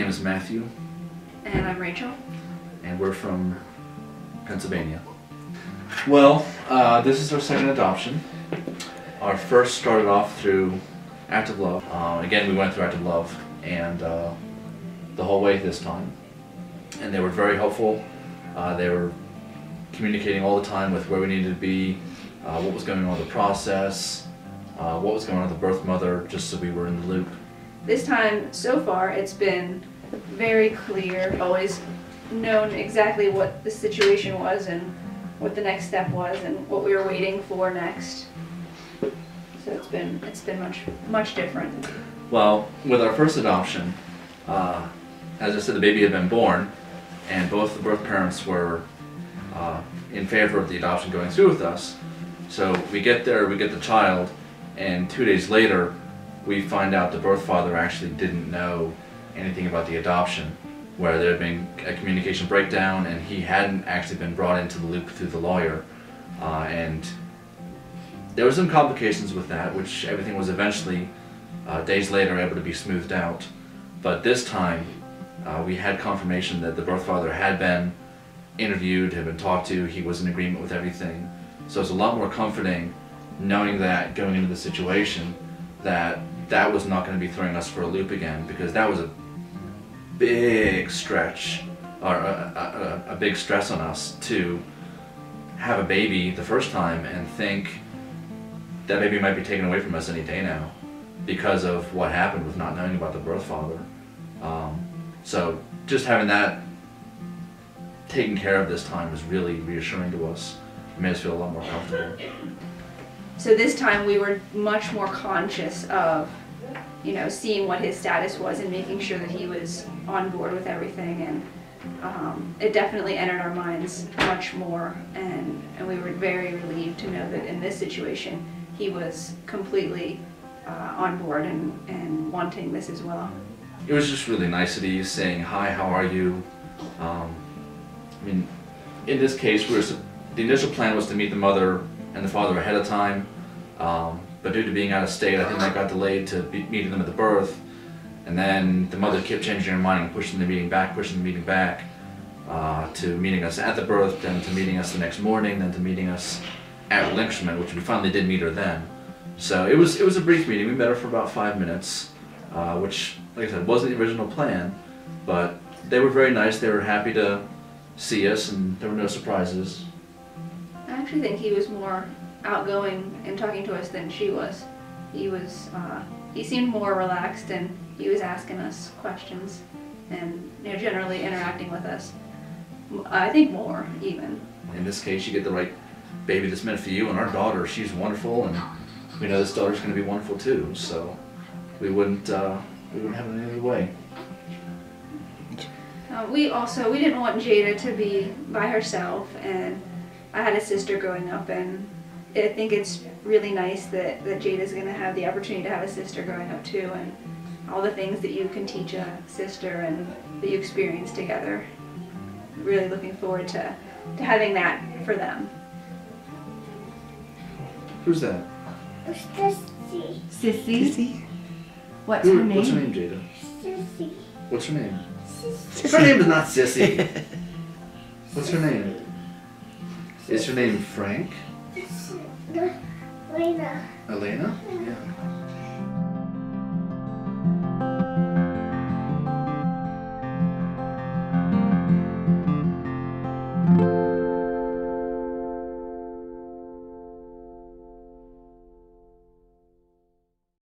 name is Matthew. And I'm Rachel. And we're from Pennsylvania. Well, this is our second adoption. Our first started off through Active Love. Again, we went through Active Love and the whole way this time. And they were very helpful. They were communicating all the time with where we needed to be, what was going on with the process, what was going on with the birth mother, just so we were in the loop. This time, so far, it's been very clear, always known exactly what the situation was and what the next step was and what we were waiting for next. So it's been much different. Well, with our first adoption, as I said, the baby had been born, and both the birth parents were in favor of the adoption going through with us. So we get there, we get the child, and 2 days later, we find out the birth father actually didn't know anything about the adoption, where there had been a communication breakdown and he hadn't actually been brought into the loop through the lawyer. And there were some complications with that, which everything was eventually, days later, able to be smoothed out. But this time, we had confirmation that the birth father had been interviewed, had been talked to, he was in agreement with everything. So it's a lot more comforting knowing that going into the situation, that was not going to be throwing us for a loop again, because that was a big stretch, or a big stress on us to have a baby the first time and think that baby might be taken away from us any day now because of what happened with not knowing about the birth father. So just having that taken care of this time was really reassuring to us. It made us feel a lot more comfortable. So this time we were much more conscious of, seeing what his status was and making sure that he was on board with everything, and it definitely entered our minds much more, and we were very relieved to know that in this situation he was completely on board and wanting this as well. It was just really niceties, saying, "Hi, how are you?" In this case, the initial plan was to meet the mother and the father ahead of time, but due to being out of state, I think that got delayed to meeting them at the birth, and then the mother kept changing her mind and pushing the meeting back, to meeting us at the birth, then to meeting us the next morning, then to meeting us at relinquishment, which we finally did meet her then. So it was a brief meeting. We met her for about 5 minutes, which, like I said, wasn't the original plan, but they were very nice. They were happy to see us, and there were no surprises. I actually think he was more outgoing in talking to us than she was. He seemed more relaxed, and he was asking us questions and generally interacting with us. I think more, even. In this case, you get the right baby that's meant for you, and our daughter, she's wonderful, and we know this daughter's going to be wonderful too, so we wouldn't have it any other way. We didn't want Jada to be by herself, and I had a sister growing up, and I think it's really nice that Jada's going to have the opportunity to have a sister growing up too, and all the things that you can teach a sister and that you experience together. Really looking forward to having that for them. Who's that? Sissy. Sissy? What's her name? What's her name, Jada? Sissy. What's her name? Sissy. Her name is not Sissy. What's her name? Is her name Frank? Elena. Elena? Yeah.